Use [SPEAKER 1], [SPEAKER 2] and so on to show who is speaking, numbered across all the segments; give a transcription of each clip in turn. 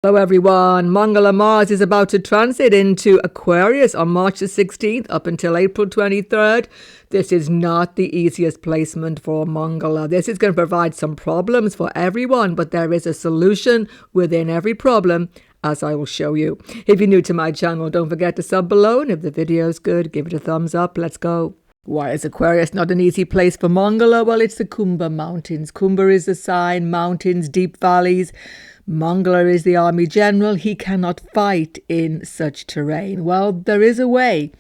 [SPEAKER 1] Hello everyone, Mangala Mars is about to transit into Aquarius on March the 16th up until April 23rd. This is not the easiest placement for Mangala. This is going to provide some problems for everyone, but there is a solution within every problem, as I will show you. If you're new to my channel, don't forget to sub below, and if the video is good, give it a thumbs up. Let's go. Why is Aquarius not an easy place for Mangala? Well, it's the Kumbh Mountains. Kumbh is the sign, mountains, deep valleys. Mangala is the army general. He cannot fight in such terrain. Well, there is a way.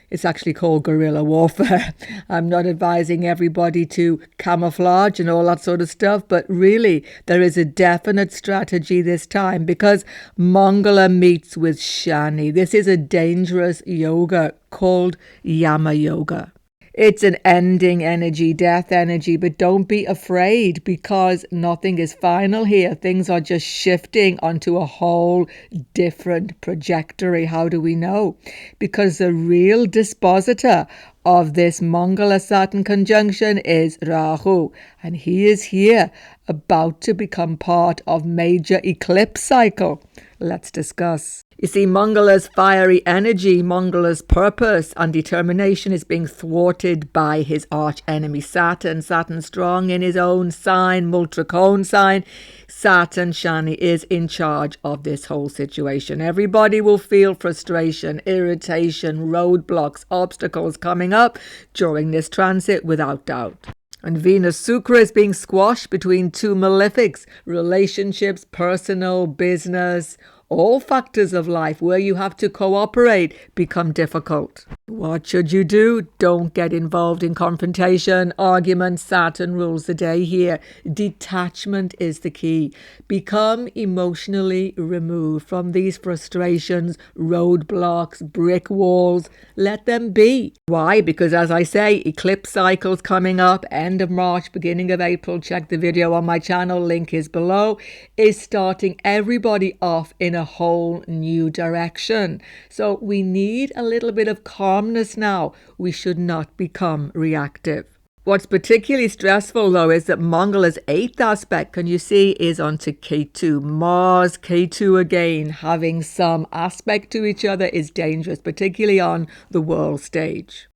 [SPEAKER 1] It's actually called guerrilla warfare. I'm not advising everybody to camouflage and all that sort of stuff, but really there is a definite strategy this time because Mangala meets with Shani. This is a dangerous yoga called Yama Yoga. It's an ending energy, death energy, but don't be afraid because nothing is final here. Things are just shifting onto a whole different trajectory. How do we know? Because the real dispositor of this Mangala-Saturn conjunction is Rahu, and he is here about to become part of major eclipse cycle. Let's discuss. You see, Mangala's fiery energy, Mangala's purpose and determination is being thwarted by his arch enemy Saturn. Saturn strong in his own sign, Multracone sign. Saturn, Shani, is in charge of this whole situation. Everybody will feel frustration, irritation, roadblocks, obstacles coming up during this transit without doubt. And Venus Sukra is being squashed between two malefics, relationships, personal, business, all factors of life where you have to cooperate become difficult. What should you do? Don't get involved in confrontation, argument. Saturn rules the day here. Detachment is the key. Become emotionally removed from these frustrations, roadblocks, brick walls. Let them be. Why? Because as I say, eclipse cycles coming up, end of March, beginning of April. Check the video on my channel, link is below, is starting everybody off in a whole new direction. So we need a little bit of calmness now. We should not become reactive. What's particularly stressful though is that Mangala's 8th aspect, can you see, is onto Ketu. Mars, Ketu again, having some aspect to each other is dangerous, particularly on the world stage.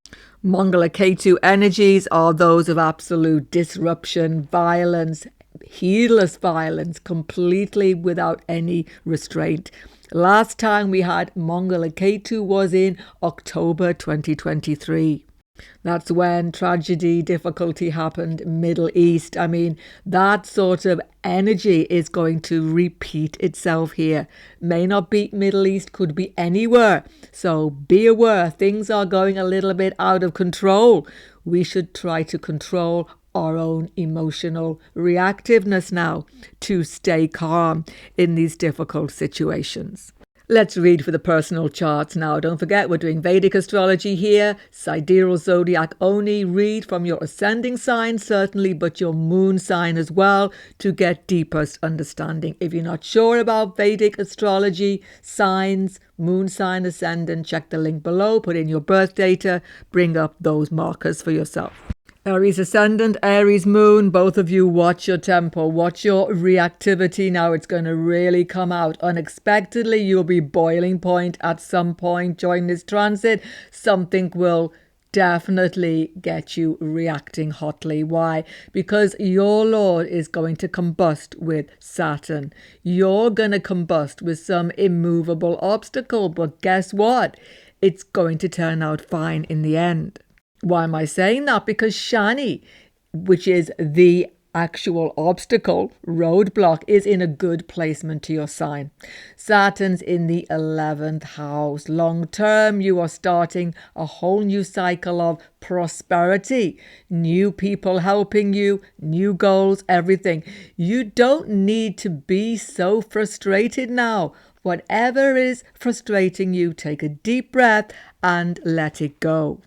[SPEAKER 1] Mangala Ketu energies are those of absolute disruption, violence, heedless violence, completely without any restraint. Last time we had Mangala Ketu was in October 2023. That's when tragedy, difficulty happened, Middle East. I mean, that sort of energy is going to repeat itself here. May not be Middle East, could be anywhere. So be aware, things are going a little bit out of control. We should try to control our own emotional reactiveness now to stay calm in these difficult situations. Let's read for the personal charts now. Don't forget, we're doing Vedic astrology here, sidereal zodiac only. Read from your ascending sign, certainly, but your moon sign as well to get deepest understanding. If you're not sure about Vedic astrology, signs, moon sign, ascendant, check the link below, put in your birth data, bring up those markers for yourself. Aries ascendant, Aries moon, both of you watch your tempo, watch your reactivity now. It's going to really come out unexpectedly. You'll be boiling point at some point during this transit. Something will definitely get you reacting hotly. Why? Because your Lord is going to combust with Saturn. You're going to combust with some immovable obstacle, but guess what? It's going to turn out fine in the end. Why am I saying that? Because Shani, which is the actual obstacle, roadblock, is in a good placement to your sign. Saturn's in the 11th house. Long term, you are starting a whole new cycle of prosperity, new people helping you, new goals, everything. You don't need to be so frustrated now. Whatever is frustrating you, take a deep breath and let it go.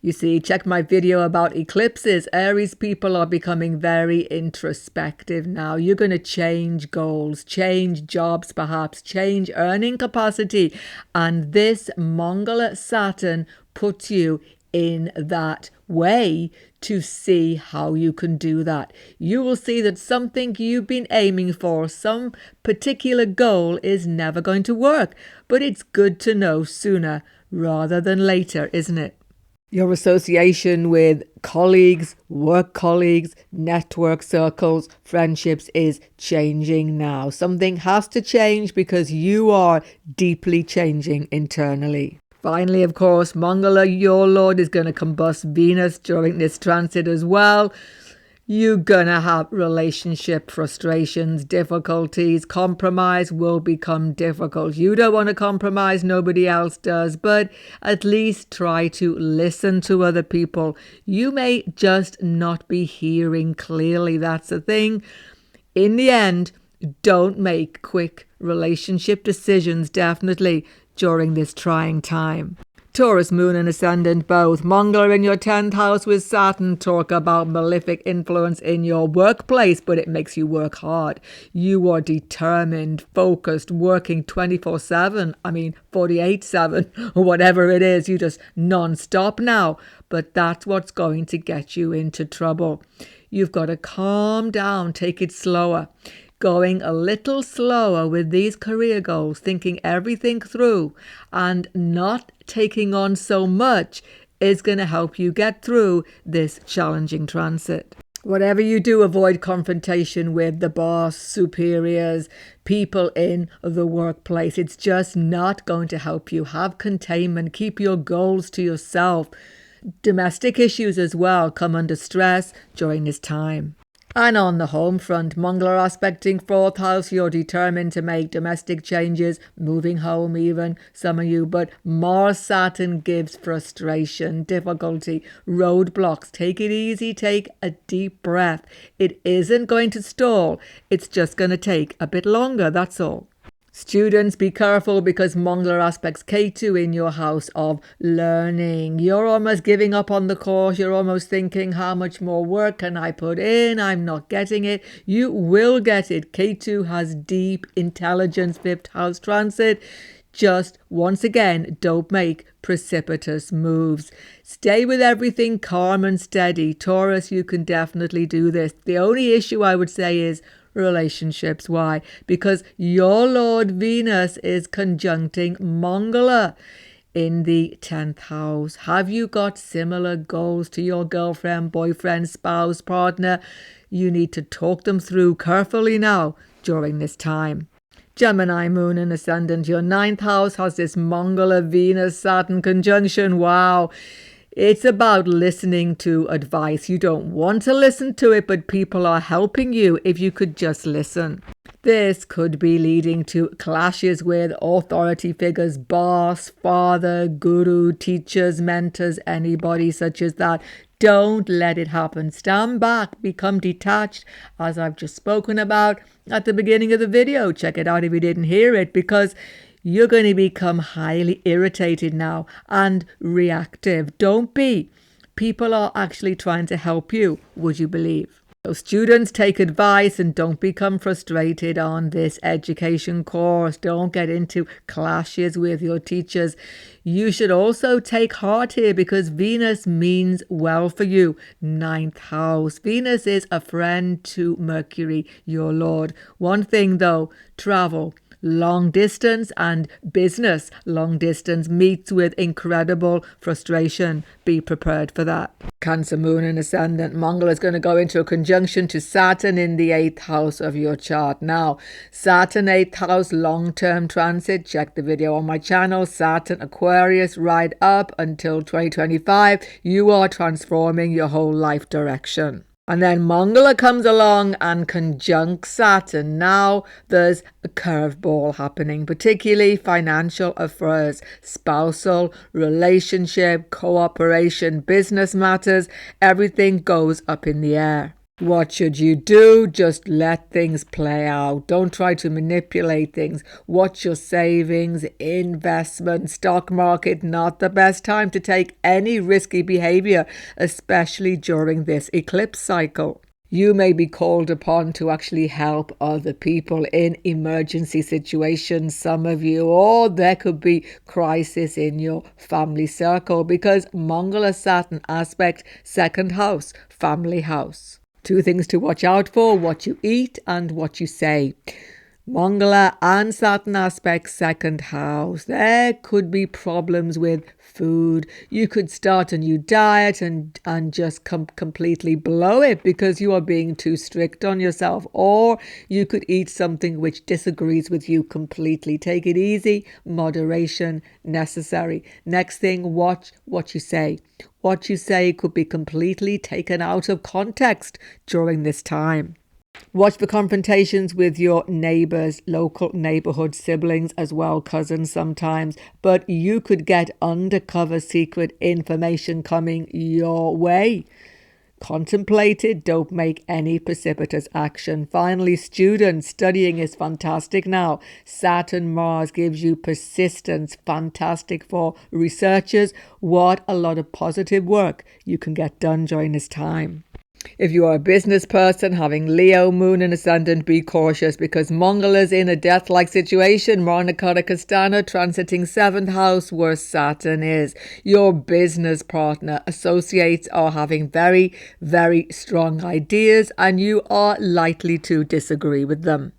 [SPEAKER 1] You see, check my video about eclipses. Aries people are becoming very introspective now. You're going to change goals, change jobs perhaps, change earning capacity. And this Mangala Saturn puts you in that way to see how you can do that. You will see that something you've been aiming for, some particular goal, is never going to work. But it's good to know sooner rather than later, isn't it? Your association with colleagues, work colleagues, network circles, friendships is changing now. Something has to change because you are deeply changing internally. Finally, of course, Mangala, your Lord, is going to combust Venus during this transit as well. You're going to have relationship frustrations, difficulties. Compromise will become difficult. You don't want to compromise, nobody else does, but at least try to listen to other people. You may just not be hearing clearly. That's the thing. In the end, don't make quick relationship decisions, definitely, during this trying time. Taurus, Moon and Ascendant both. Mangala in your 10th house with Saturn talk about malefic influence in your workplace, but it makes you work hard. You are determined, focused, working 24/7. 48/7, or whatever it is. You just non-stop now. But that's what's going to get you into trouble. You've got to calm down, take it slower. Going a little slower with these career goals, thinking everything through and not taking on so much is going to help you get through this challenging transit. Whatever you do, avoid confrontation with the boss, superiors, people in the workplace. It's just not going to help you. Have containment. Keep your goals to yourself. Domestic issues as well come under stress during this time. And on the home front, Mangala aspecting 4th house, you're determined to make domestic changes, moving home even, some of you, but Mars Saturn gives frustration, difficulty, roadblocks. Take it easy, take a deep breath. It isn't going to stall, it's just going to take a bit longer, that's all. Students, be careful because Mangala aspects Ketu in your house of learning. You're almost giving up on the course. You're almost thinking, how much more work can I put in? I'm not getting it. You will get it. Ketu has deep intelligence, 5th house transit. Just, once again, don't make precipitous moves. Stay with everything calm and steady. Taurus, you can definitely do this. The only issue I would say is relationships. Why? Because your Lord Venus is conjuncting Mangala in the 10th house. Have you got similar goals to your girlfriend, boyfriend, spouse, partner? You need to talk them through carefully now during this time. Gemini, Moon and Ascendant, your 9th house has this Mangala Venus Saturn conjunction. Wow. It's about listening to advice. You don't want to listen to it, but people are helping you if you could just listen. This could be leading to clashes with authority figures, boss, father, guru, teachers, mentors, anybody such as that. Don't let it happen. Stand back, become detached, as I've just spoken about at the beginning of the video. Check it out if you didn't hear it, because you're going to become highly irritated now and reactive. Don't be. People are actually trying to help you, would you believe? So students, take advice and don't become frustrated on this education course. Don't get into clashes with your teachers. You should also take heart here because Venus means well for you. 9th house. Venus is a friend to Mercury, your Lord. One thing though, travel. Long distance and business long distance meets with incredible frustration. Be prepared for that. Cancer, Moon and Ascendant. Mangala is going to go into a conjunction to Saturn in the 8th house of your chart. Now, Saturn 8th house long-term transit. Check the video on my channel. Saturn Aquarius right up until 2025. You are transforming your whole life direction. And then Mangala comes along and conjuncts Saturn. Now there's a curveball happening, particularly financial affairs, spousal, relationship, cooperation, business matters. Everything goes up in the air. What should you do? Just let things play out. Don't try to manipulate things. Watch your savings, investment, stock market. Not the best time to take any risky behavior, especially during this eclipse cycle. You may be called upon to actually help other people in emergency situations, some of you, or there could be crisis in your family circle because Mangala Saturn aspect, second house, family house. Two things to watch out for: what you eat and what you say. Mangala and Saturn aspect, second house. There could be problems with food. You could start a new diet and just completely blow it because you are being too strict on yourself. Or you could eat something which disagrees with you completely. Take it easy. Moderation necessary. Next thing, watch what you say. What you say could be completely taken out of context during this time. Watch for confrontations with your neighbours, local neighbourhood siblings as well, cousins sometimes. But you could get undercover secret information coming your way. Contemplate it, don't make any precipitous action. Finally, students, studying is fantastic now. Saturn, Mars gives you persistence, fantastic for researchers. What a lot of positive work you can get done during this time. If you are a business person having Leo, Moon and Ascendant, be cautious because Mangala's in a death-like situation. Marnakadakastana transiting 7th house where Saturn is. Your business partner, associates are having very, very strong ideas and you are likely to disagree with them.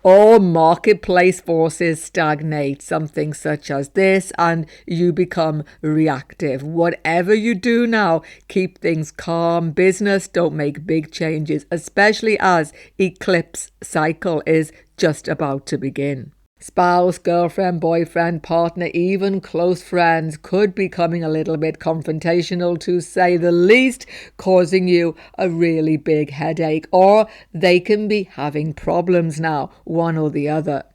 [SPEAKER 1] Or marketplace forces stagnate, something such as this, and you become reactive. Whatever you do now, keep things calm. Business, don't make big changes, especially as eclipse cycle is just about to begin. Spouse, girlfriend, boyfriend, partner, even close friends could be coming a little bit confrontational to say the least, causing you a really big headache, or they can be having problems now, one or the other.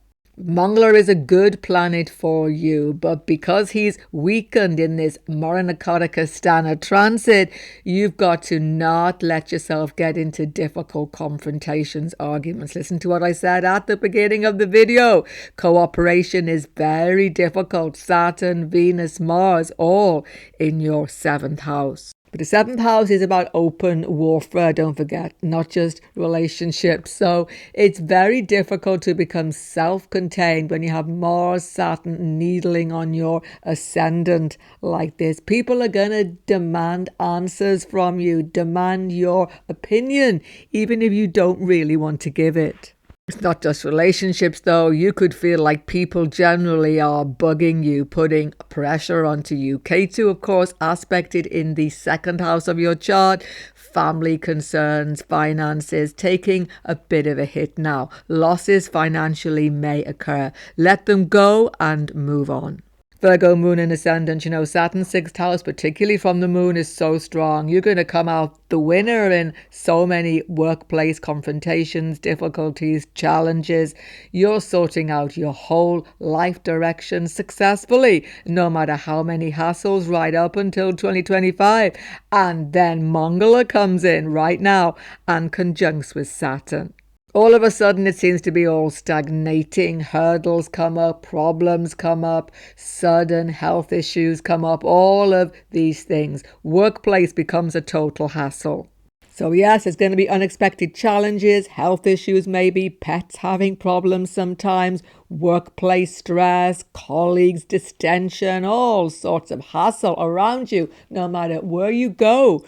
[SPEAKER 1] Mangala is a good planet for you, but because he's weakened in this Maranakadakastana transit, you've got to not let yourself get into difficult confrontations, arguments. Listen to what I said at the beginning of the video. Cooperation is very difficult. Saturn, Venus, Mars, all in your 7th house. But the 7th house is about open warfare, don't forget, not just relationships. So it's very difficult to become self-contained when you have Mars, Saturn needling on your ascendant like this. People are going to demand answers from you, demand your opinion, even if you don't really want to give it. It's not just relationships, though. You could feel like people generally are bugging you, putting pressure onto you. Ketu, of course, aspected in the 2nd house of your chart. Family concerns, finances, taking a bit of a hit now. Losses financially may occur. Let them go and move on. Virgo, Moon and Ascendant, Saturn's 6th house, particularly from the Moon, is so strong. You're going to come out the winner in so many workplace confrontations, difficulties, challenges. You're sorting out your whole life direction successfully, no matter how many hassles, right up until 2025. And then Mangala comes in right now and conjuncts with Saturn. All of a sudden, it seems to be all stagnating. Hurdles come up, problems come up, sudden health issues come up, all of these things. Workplace becomes a total hassle. So yes, there's going to be unexpected challenges, health issues maybe, pets having problems sometimes, workplace stress, colleagues, distension, all sorts of hassle around you, no matter where you go.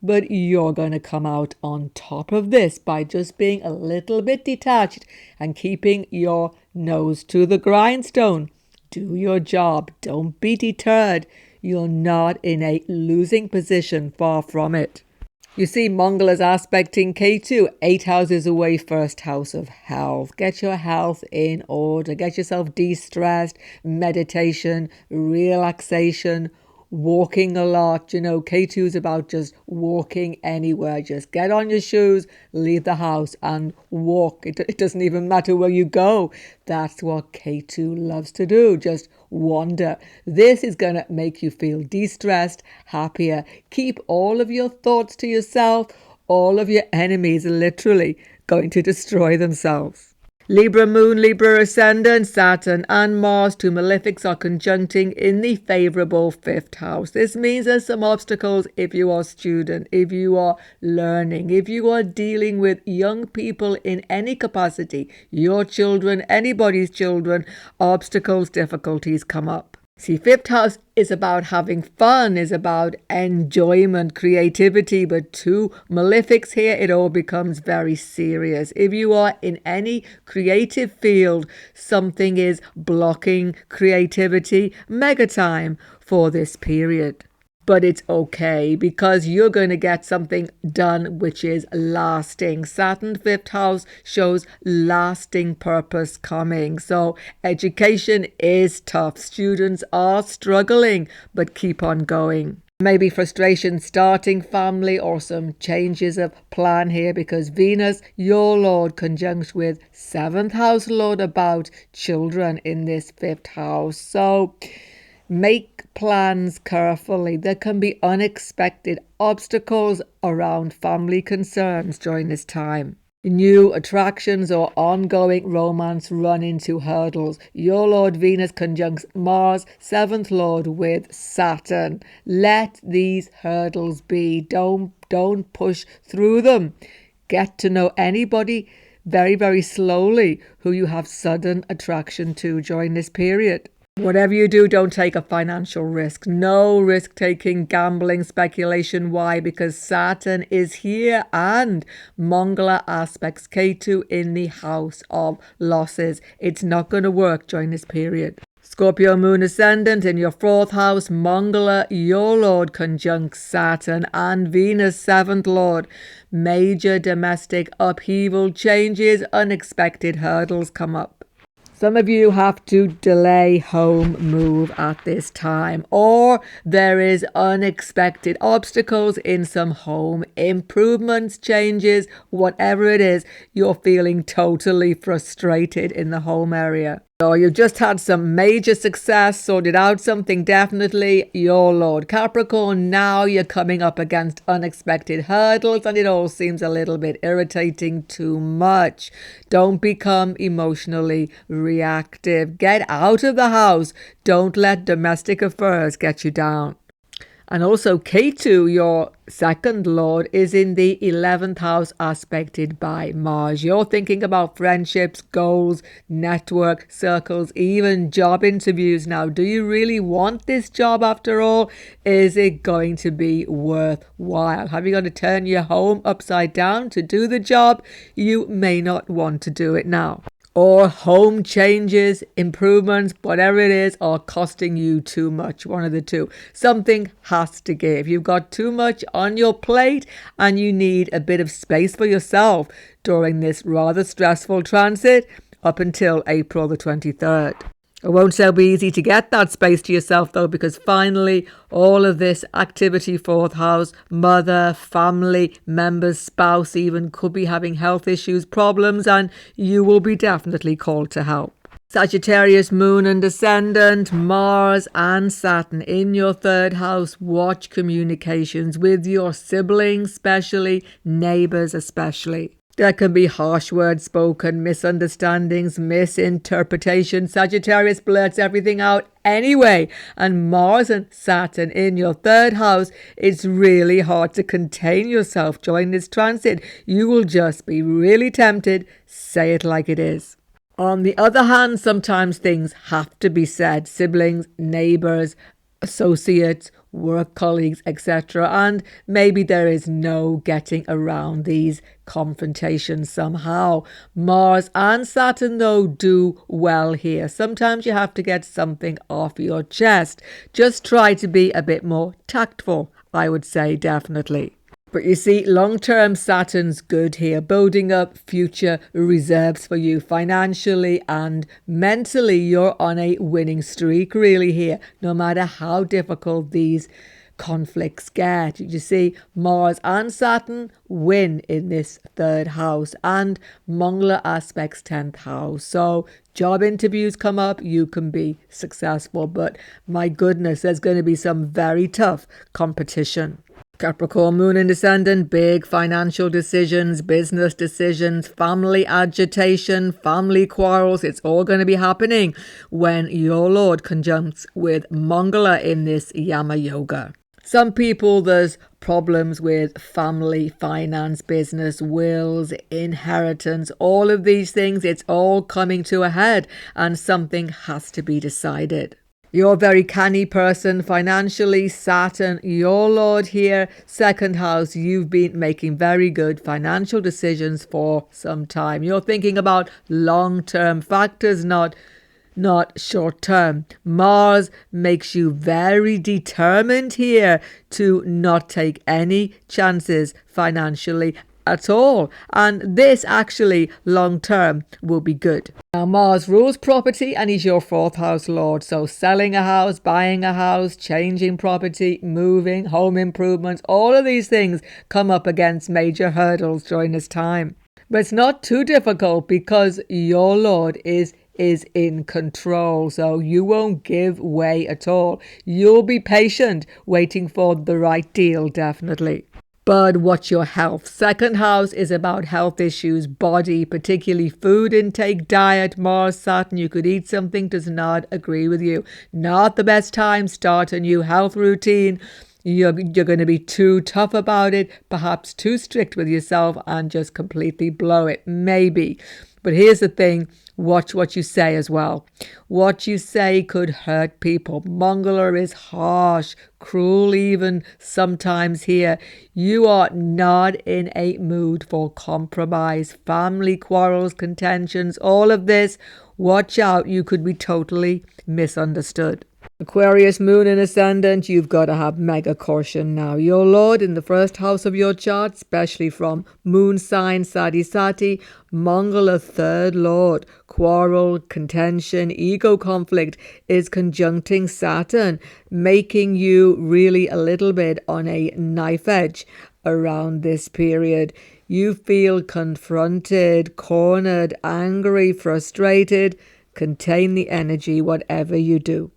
[SPEAKER 1] But you're going to come out on top of this by just being a little bit detached and keeping your nose to the grindstone. Do your job. Don't be deterred. You're not in a losing position, far from it. You see, Mangala's aspecting Ketu, 8 houses away, 1st house of health. Get your health in order. Get yourself de-stressed, meditation, relaxation, walking a lot. K2 is about just walking anywhere. Just get on your shoes, leave the house and walk. It doesn't even matter where you go. That's what K2 loves to do. Just wander. This is going to make you feel de-stressed, happier. Keep all of your thoughts to yourself. All of your enemies are literally going to destroy themselves. Libra moon, Libra ascendant, Saturn and Mars, two malefics, are conjuncting in the favorable 5th house. This means there's some obstacles if you are a student, if you are learning, if you are dealing with young people in any capacity, your children, anybody's children, obstacles, difficulties come up. See, 5th house is about having fun, is about enjoyment, creativity, but two malefics here, it all becomes very serious. If you are in any creative field, something is blocking creativity, mega time for this period. But it's okay because you're going to get something done which is lasting. Saturn 5th house shows lasting purpose coming. So education is tough. Students are struggling, but keep on going. Maybe frustration starting family or some changes of plan here because Venus, your Lord, conjuncts with 7th house Lord about children in this 5th house. So make plans carefully. There can be unexpected obstacles around family concerns during this time. New attractions or ongoing romance run into hurdles. Your Lord Venus conjuncts Mars, 7th Lord, with Saturn. Let these hurdles be. Don't push through them. Get to know anybody very, very slowly who you have sudden attraction to during this period. Whatever you do, don't take a financial risk. No risk taking, gambling, speculation. Why? Because Saturn is here and Mangala aspects Ketu in the house of losses. It's not going to work during this period. Scorpio moon ascendant in your 4th house, Mangala, your Lord, conjuncts Saturn and Venus, 7th Lord. Major domestic upheaval, changes, unexpected hurdles come up. Some of you have to delay home move at this time, or there is unexpected obstacles in some home improvements, changes, whatever it is, you're feeling totally frustrated in the home area. Or you've just had some major success, sorted out something definitely, your Lord Capricorn. Now you're coming up against unexpected hurdles and it all seems a little bit irritating, too much. Don't become emotionally reactive. Get out of the house. Don't let domestic affairs get you down. And also Ketu, your 2nd Lord, is in the 11th house aspected by Mars. You're thinking about friendships, goals, network, circles, even job interviews now. Do you really want this job after all? Is it going to be worthwhile? Have you got to turn your home upside down to do the job? You may not want to do it now. Or home changes, improvements, whatever it is, are costing you too much. One of the two. Something has to give. You've got too much on your plate and you need a bit of space for yourself during this rather stressful transit up until April the 23rd. It won't so be easy to get that space to yourself though, because finally all of this activity, 4th house, mother, family, members, spouse even could be having health issues, problems, and you will be definitely called to help. Sagittarius moon and ascendant, Mars and Saturn in your 3rd house. Watch communications with your siblings, especially neighbors especially. There can be harsh words spoken, misunderstandings, misinterpretation. Sagittarius blurts everything out anyway. And Mars and Saturn in your 3rd house, it's really hard to contain yourself during this transit. You will just be really tempted. Say it like it is. On the other hand, sometimes things have to be said. Siblings, neighbors, associates, work colleagues, etc. And maybe there is no getting around these confrontations somehow. Mars and Saturn, though, do well here. Sometimes you have to get something off your chest. Just try to be a bit more tactful, I would say, definitely. But you see, long-term Saturn's good here, building up future reserves for you financially and mentally. You're on a winning streak really here, no matter how difficult these conflicts get. You see, Mars and Saturn win in this 3rd house and Mangala aspects 10th house. So job interviews come up, you can be successful. But my goodness, there's going to be some very tough competition. Capricorn moon and ascendant, big financial decisions, business decisions, family agitation, family quarrels. It's all going to be happening when your Lord conjuncts with Mangala in this Yama Yoga. Some people, there's problems with family, finance, business, wills, inheritance, all of these things. It's all coming to a head and something has to be decided. You're a very canny person financially. Saturn, your Lord here, second house, you've been making very good financial decisions for some time. You're thinking about long-term factors, not short-term. Mars makes you very determined here to not take any chances financially at all, and this actually long term will be good. Now Mars rules property and he's your fourth house lord, so selling a house, buying a house, changing property, moving, home improvements, all of these things come up against major hurdles during this time. But it's not too difficult because your Lord is in control, so you won't give way at all. You'll be patient, waiting for the right deal, definitely. But watch your health. Second house is about health issues, body, particularly food intake, diet. Mars, Saturn, you could eat something does not agree with you. Not the best time. Start a new health routine. You're going to be too tough about it, perhaps too strict with yourself and just completely blow it. Maybe. But here's the thing. Watch what you say as well. What you say could hurt people. Mangala is harsh, cruel even sometimes here. You are not in a mood for compromise. Family quarrels, contentions, all of this. Watch out. You could be totally misunderstood. Aquarius moon and ascendant, you've got to have mega caution now. Your Lord in the first house of your chart, especially from moon sign Sati, Mangala third Lord, quarrel, contention, ego conflict is conjuncting Saturn, making you really a little bit on a knife edge around this period. You feel confronted, cornered, angry, frustrated. Contain the energy, whatever you do.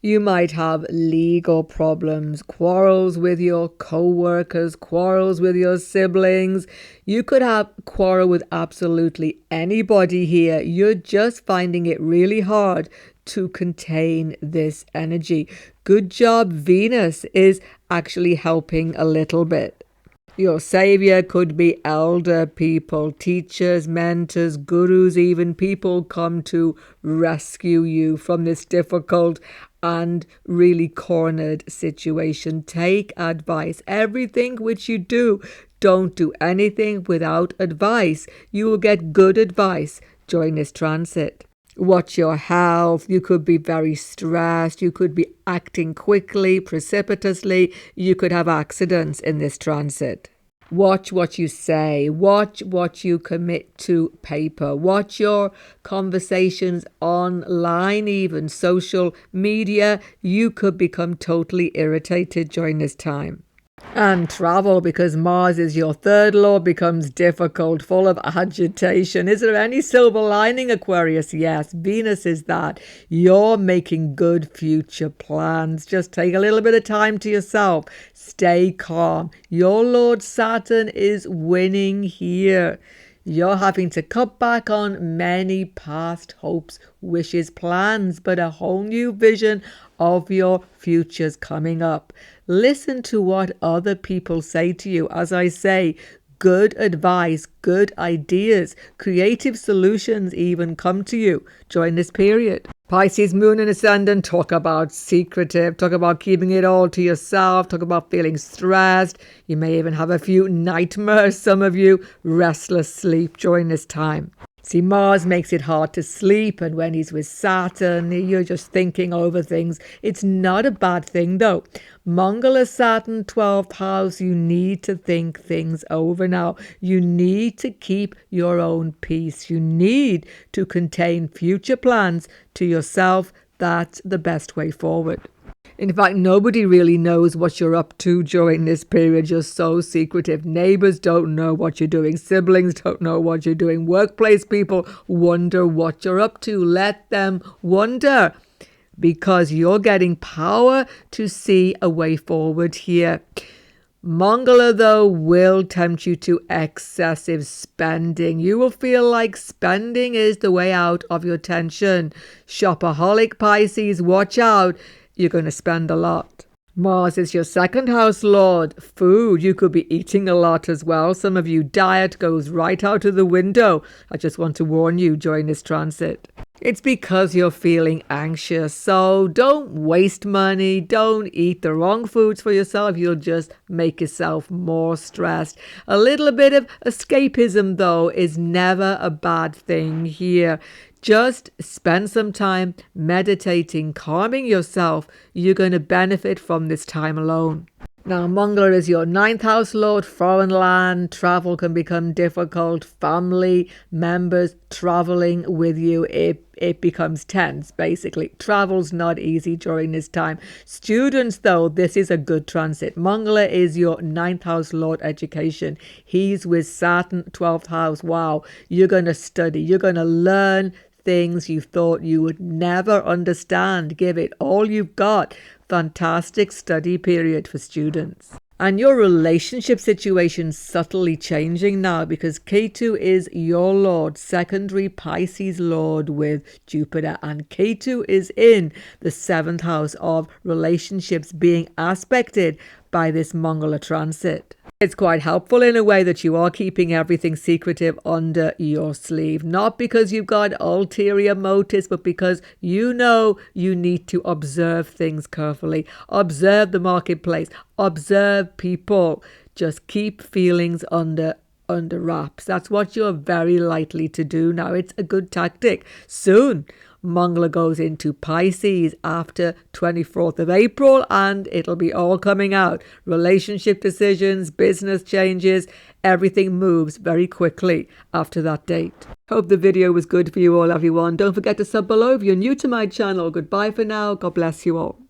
[SPEAKER 1] You might have legal problems, quarrels with your co-workers, quarrels with your siblings. You could have quarrel with absolutely anybody here. You're just finding it really hard to contain this energy. Good job. Venus is actually helping a little bit. Your savior could be elder people, teachers, mentors, gurus, even people come to rescue you from this difficult and really cornered situation. Take advice. Everything which you do, don't do anything without advice. You will get good advice during this transit. Watch your health. You could be very stressed. You could be acting quickly, precipitously. You could have accidents in this transit. Watch what you say. Watch what you commit to paper. Watch your conversations online, even social media. You could become totally irritated during this time. And travel, because Mars is your third lord, becomes difficult, full of agitation. Is there any silver lining, Aquarius? Yes, Venus is that. You're making good future plans. Just take a little bit of time to yourself. Stay calm. Your Lord Saturn is winning here. You're having to cut back on many past hopes, wishes, plans, but a whole new vision of your future's coming up. Listen to what other people say to you. As I say, good advice, good ideas, creative solutions even come to you during this period. Pisces moon and ascendant, talk about secretive, talk about keeping it all to yourself, talk about feeling stressed. You may even have a few nightmares, some of you, restless sleep during this time. See, Mars makes it hard to sleep, and when he's with Saturn, you're just thinking over things. It's not a bad thing, though. Mangala, Saturn, 12th house, you need to think things over now. You need to keep your own peace. You need to contain future plans to yourself. That's the best way forward. In fact, nobody really knows what you're up to during this period. You're so secretive. Neighbors don't know what you're doing. Siblings don't know what you're doing. Workplace people wonder what you're up to. Let them wonder, because you're getting power to see a way forward here. Mangala, though, will tempt you to excessive spending. You will feel like spending is the way out of your tension. Shopaholic Pisces, watch out. You're going to spend a lot. Mars is your second house lord. Food, you could be eating a lot as well. Some of you, diet goes right out of the window. I just want to warn you during this transit. It's because you're feeling anxious. So don't waste money. Don't eat the wrong foods for yourself. You'll just make yourself more stressed. A little bit of escapism, though, is never a bad thing here. Just spend some time meditating, calming yourself. You're going to benefit from this time alone. Now, Mangala is your ninth house lord. Foreign land, travel can become difficult. Family members traveling with you, it becomes tense, basically. Travel's not easy during this time. Students, though, this is a good transit. Mangala is your ninth house lord education. He's with Saturn, 12th house. Wow, you're going to study. You're going to learn things you thought you would never understand. Give it all you've got. Fantastic study period for students. And your relationship situation subtly changing now because Ketu is your lord, secondary Pisces lord with Jupiter. And Ketu is in the 7th house of relationships being aspected by this Mangala transit. It's quite helpful in a way that you are keeping everything secretive under your sleeve. Not because you've got ulterior motives, but because you know you need to observe things carefully. Observe the marketplace. Observe people. Just keep feelings under wraps. That's what you're very likely to do now. It's a good tactic. Soon, Mangala goes into Pisces after 24th of April and it'll be all coming out. Relationship decisions, business changes, everything moves very quickly after that date. Hope the video was good for you all, everyone. Don't forget to sub below if you're new to my channel. Goodbye for now. God bless you all.